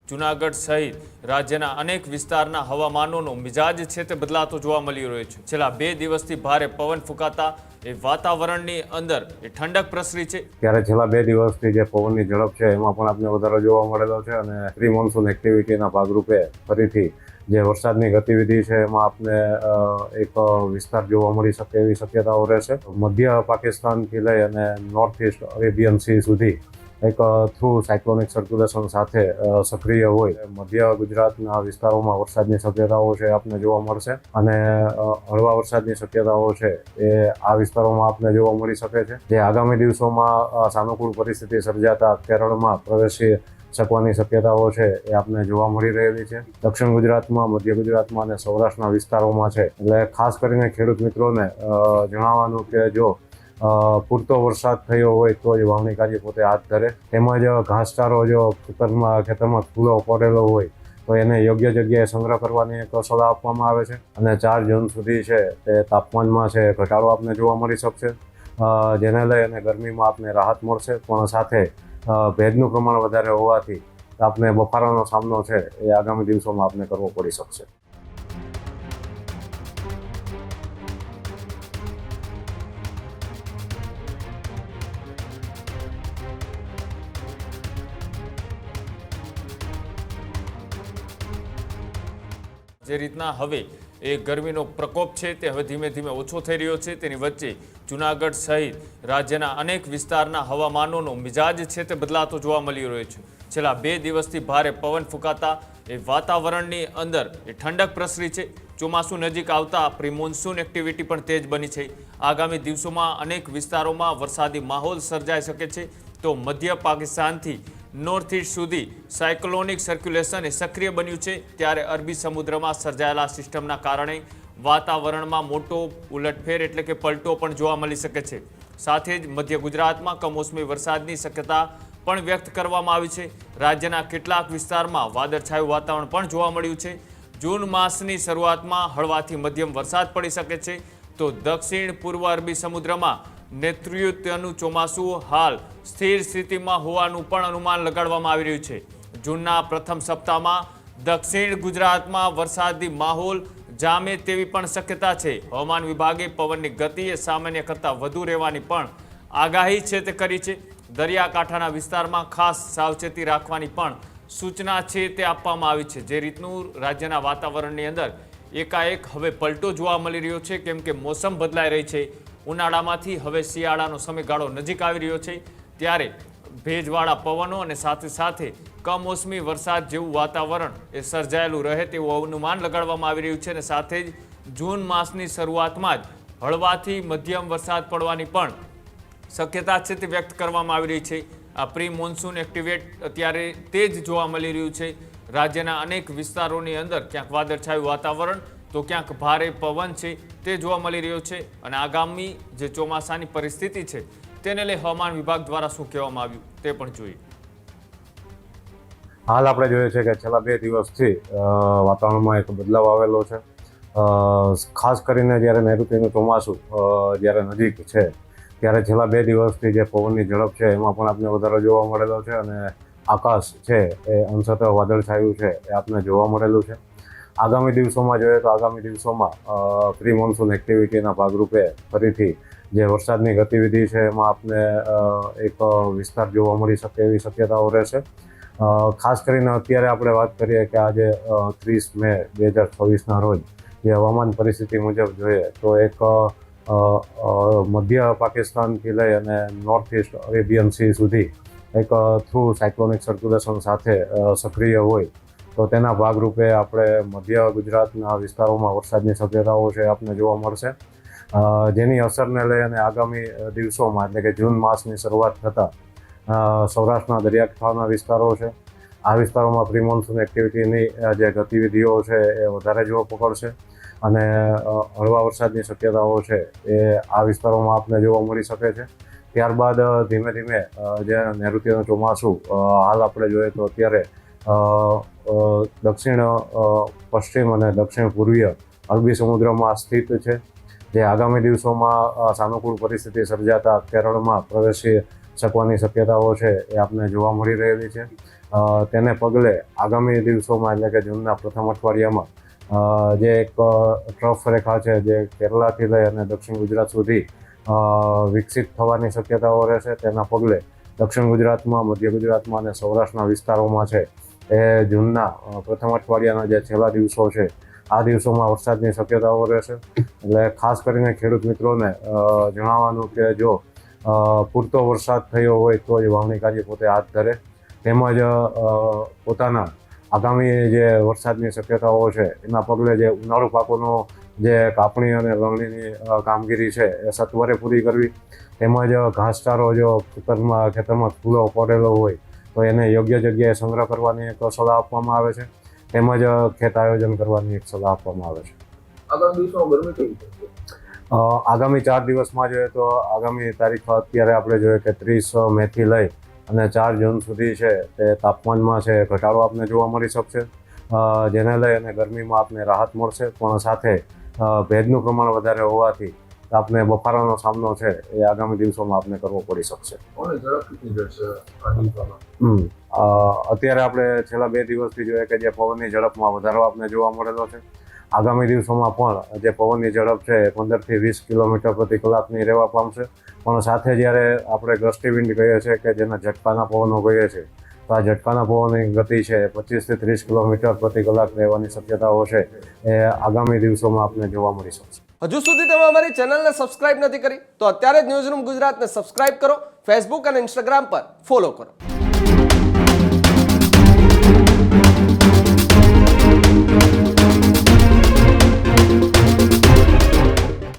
જૂનાગઢ સહિત રાજ્યના અનેક વિસ્તારના હવામાનોનો મિજાજ છે તે બદલાતો જોવા મળી રહ્યો છે। છેલ્લા 2 દિવસથી ભારે પવન ફૂંકાતા એ વાતાવરણની અંદર એ ઠંડક પ્રસરી છે। ત્યારે છેલ્લા 2 દિવસથી જે પવનની ઝડપ છે એમાં પણ આપને વધારો જોવા મળેલો છે અને પ્રી મોન્સૂન એક્ટિવિટીના ભાગરૂપે ફરીથી જે વરસાદની ગતિવિધિ છે એમાં આપને એક વિસ્તાર જોવા મળી શકે એવી શક્યતાઓ રહેશે। મધ્ય પાકિસ્તાનથી લઈ અને નોર્થ ઇસ્ટ અરેબિયન સી સુધી એક થ્રુ સાયક્લોનિક સર્ક્યુલેશન સાથે સક્રિય હોય મધ્ય ગુજરાતના વિસ્તારોમાં વરસાદની શક્યતાઓ છે આપને જોવા મળશે અને હળવા વરસાદની શક્યતાઓ છે એ આ વિસ્તારોમાં આપને જોવા મળી શકે છે। જે આગામી દિવસોમાં સાનુકૂળ પરિસ્થિતિ સર્જાતા કેરળમાં પ્રવેશી શકવાની શક્યતાઓ છે એ આપને જોવા મળી રહેલી છે। દક્ષિણ ગુજરાતમાં, મધ્ય ગુજરાતમાં અને સૌરાષ્ટ્રના વિસ્તારોમાં છે એટલે ખાસ કરીને ખેડૂત મિત્રોને જણાવવાનું કે જો પૂરતો વરસાદ થયો હોય તો જ વાવણી કાર્ય પોતે હાથ ધરે, તેમજ ઘાસચારો જો ખેતરમાં ખુલ્લો પડેલો હોય તો એને યોગ્ય જગ્યાએ સંગ્રહ કરવાની એક સલાહ આપવામાં આવે છે અને 4 જૂન સુધી છે તે તાપમાનમાં છે ઘટાડો આપને જોવા મળી શકશે, જેને લઈ અને ગરમીમાં આપને રાહત મળશે, પણ સાથે ભેજનું પ્રમાણ વધારે હોવાથી આપને બફારાનો સામનો છે એ આગામી દિવસોમાં આપને કરવો પડી શકશે। જે રીતના હવે એ ગરમીનો પ્રકોપ છે તે હવે ધીમે ધીમે ઓછો થઈ રહ્યો છે, તેની વચ્ચે જૂનાગઢ સહિત રાજ્યના અનેક વિસ્તારના હવામાનોનો મિજાજ છે તે બદલાતો જોવા મળી રહ્યો છે। છેલ્લા 2 દિવસથી ભારે પવન ફૂંકાતા એ વાતાવરણની અંદર એ ઠંડક પ્રસરી છે। ચોમાસું નજીક આવતા પ્રી મોન્સૂન એક્ટિવિટી પણ તેજ બની છે। આગામી દિવસોમાં અનેક વિસ્તારોમાં વરસાદી માહોલ સર્જાઈ શકે છે, તો મધ્ય પાકિસ્તાનથી નોર્થ ઇસ્ટ સુધી સાયક્લોનિક સર્ક્યુલેશન એ સક્રિય બન્યું છે, ત્યારે અરબી સમુદ્રમાં સર્જાયેલા સિસ્ટમના કારણે વાતાવરણમાં મોટો ઉલટફેર એટલે કે પલટો પણ જોવા મળી શકે છે। સાથે જ મધ્ય ગુજરાતમાં કમોસમી વરસાદની શક્યતા પણ વ્યક્ત કરવામાં આવી છે। રાજ્યના કેટલાક વિસ્તારમાં વાદળછાયું વાતાવરણ પણ જોવા મળ્યું છે। જૂન માસની શરૂઆતમાં હળવાથી મધ્યમ વરસાદ પડી શકે છે, તો દક્ષિણ પૂર્વ અરબી સમુદ્રમાં નૈઋત્યનું ચોમાસું હાલ સ્થિર સ્થિતિમાં હોવાનું પણ અનુમાન લગાડવામાં આવી રહ્યું છે। જૂનના પ્રથમ સપ્તાહમાં દક્ષિણ ગુજરાતમાં વરસાદી માહોલ જામે તેવી પણ શક્યતા છે। હવામાન વિભાગે પવનની ગતિ એ સામાન્ય કરતાં વધુ રહેવાની પણ આગાહી છે તે કરી છે। દરિયાકાંઠાના વિસ્તારમાં ખાસ સાવચેતી રાખવાની પણ સૂચના છે તે આપવામાં આવી છે। જે રીતનું રાજ્યના વાતાવરણની અંદર એકાએક હવે પલટો જોવા મળી રહ્યો છે, કેમ કે મોસમ બદલાઈ રહી છે। ઉનાળામાંથી હવે શિયાળાનો સમયગાળો નજીક આવી રહ્યો છે, ત્યારે ભેજવાળા પવનો અને સાથે સાથે કમોસમી વરસાદ જેવું વાતાવરણ એ સર્જાયેલું રહે તેવું અનુમાન લગાડવામાં આવી રહ્યું છે અને સાથે જ જૂન માસની શરૂઆતમાં જ હળવાથી મધ્યમ વરસાદ પડવાની પણ શક્યતા છે તે વ્યક્ત કરવામાં આવી રહી છે। આ પ્રી મોન્સૂન એક્ટિવેટ અત્યારે તેજ જોવા મળી રહ્યું છે। રાજ્યના અનેક વિસ્તારોની અંદર ક્યાંક વાદળછાયું વાતાવરણ તો ક્યાંક ભારે પવન છે તે જોવા મળી રહ્યો છે અને આગામી જે ચોમાસાની પરિસ્થિતિ છે તેને લઈ હવામાન વિભાગ દ્વારા શું કહેવામાં આવ્યું તે પણ જોઈએ। હાલ આપણે જોઈએ છે કે છેલ્લા 2 દિવસથી વાતાવરણમાં એક બદલાવ આવેલો છે। ખાસ કરીને જ્યારે નૈઋત્યનું ચોમાસું જ્યારે નજીક છે ત્યારે છેલ્લા 2 દિવસથી જે પવનની ઝડપ છે એમાં પણ આપને વધારો જોવા મળેલો છે અને આકાશ છે એ અંશતઃ વાદળછાયું છે એ આપને જોવા મળેલું છે। આગામી દિવસોમાં જોઈએ તો આગામી દિવસોમાં પ્રી મોન્સૂન એક્ટિવિટીના ભાગરૂપે ફરીથી જે વરસાદની ગતિવિધિ છે એમાં આપને એક વિસ્તાર જોવા મળી શકે એવી શક્યતાઓ રહેશે। ખાસ કરીને અત્યારે આપણે વાત કરીએ કે આજે 30 મે 2024ના રોજ જે હવામાન પરિસ્થિતિ મુજબ જોઈએ તો એક મધ્ય પાકિસ્તાનથી લઈ અને નોર્થ ઇસ્ટ અરેબિયન સી સુધી એક થ્રુ સાયક્લોનિક સર્ક્યુલેશન સાથે સક્રિય હોય તો તેના ભાગરૂપે આપણે મધ્ય ગુજરાતના વિસ્તારોમાં વરસાદની શક્યતાઓ છે આપને જોવા મળશે, જેની અસરને લઈ અને આગામી દિવસોમાં એટલે કે જૂન માસની શરૂઆત થતાં સૌરાષ્ટ્રના દરિયાકાંઠાના વિસ્તારો છે આ વિસ્તારોમાં પ્રી મોન્સૂન એક્ટિવિટીની જે ગતિવિધિઓ છે એ વધારે જોવા પકડશે અને હળવા વરસાદની શક્યતાઓ છે એ આ વિસ્તારોમાં આપને જોવા મળી શકે છે। ત્યારબાદ ધીમે ધીમે જે નૈઋત્યનું ચોમાસું હાલ આપણે જોઈએ તો અત્યારે દક્ષિણ પશ્ચિમ અને દક્ષિણ પૂર્વીય અરબી સમુદ્રમાં સ્થિત છે, જે આગામી દિવસોમાં સાનુકૂળ પરિસ્થિતિ સર્જાતા કેરળમાં પ્રવેશી શકવાની શક્યતાઓ છે એ આપને જોવા મળી રહેલી છે। તેને પગલે આગામી દિવસોમાં એટલે કે જૂનના પ્રથમ અઠવાડિયામાં જે એક ટ્રફ રેખા છે જે કેરલાથી લઈ અને દક્ષિણ ગુજરાત સુધી વિકસિત થવાની શક્યતાઓ રહેશે. તેના પગલે દક્ષિણ ગુજરાતમાં, મધ્ય ગુજરાતમાં અને સૌરાષ્ટ્રના વિસ્તારોમાં છે એ જૂનના પ્રથમ અઠવાડિયાના જે છેલ્લા દિવસો છે આ દિવસોમાં વરસાદની શક્યતાઓ રહેશે. એટલે ખાસ કરીને ખેડૂત મિત્રોને જણાવવાનું કે જો પૂરતો વરસાદ થયો હોય તો જ વાવણી કાર્ય પોતે હાથ ધરે, તેમજ પોતાના આગામી જે વરસાદની શક્યતાઓ છે એના પગલે જે ઉનાળુ પાકોનો જે કાપણી અને લણણીની કામગીરી છે એ સત્વરે પૂરી કરવી, તેમજ ઘાસચારો જો ખેતરમાં ફૂલો પડેલો હોય તો એને યોગ્ય જગ્યાએ સંગ્રહ કરવાની એક સલાહ આપવામાં આવે છે, તેમજ ખેત આયોજન કરવાની એક સલાહ આપવામાં આવે છે. આગામી 4 દિવસમાં જોઈએ તો આગામી તારીખ અત્યારે આપણે જોઈએ કે 30 મેથી લઈ અને 4 જૂન સુધી છે તે તાપમાનમાં છે ઘટાડો આપને જોવા મળી શકશે, જેને લઈ અને ગરમીમાં આપને રાહત મળશે. પણ સાથે ભેજનું પ્રમાણ વધારે હોવાથી આપને બફારાનો સામનો છે એ આગામી દિવસોમાં આપને કરવો પડી શકશે. અત્યારે આપણે છેલ્લા 2 દિવસથી જોઈએ કે જે પવનની ઝડપમાં વધારો આપને જોવા મળેલો છે. આગામી દિવસોમાં પણ જે પવનની ઝડપ છે એ 15 થી 20 કિલોમીટર પ્રતિ કલાકની રહેવા પામશે. પણ સાથે જ્યારે આપણે ગસ્ટી વિન્ડ કહીએ છીએ કે જેના ઝટકાના પવનો કહીએ છીએ તો આ ઝટકાના પવનની ગતિ છે 25 થી 30 કિલોમીટર પ્રતિ કલાક રહેવાની શક્યતાઓ છે એ આગામી દિવસોમાં આપને જોવા મળી શકશે. હજુ સુધી તમે અમારી ચેનલને સબસ્ક્રાઇબ નથી કરી તો અત્યારે જ ન્યૂઝરૂમ ગુજરાતને સબસ્ક્રાઇબ કરો, ફેસબુક અને ઇન્સ્ટાગ્રામ પર ફોલો કરો.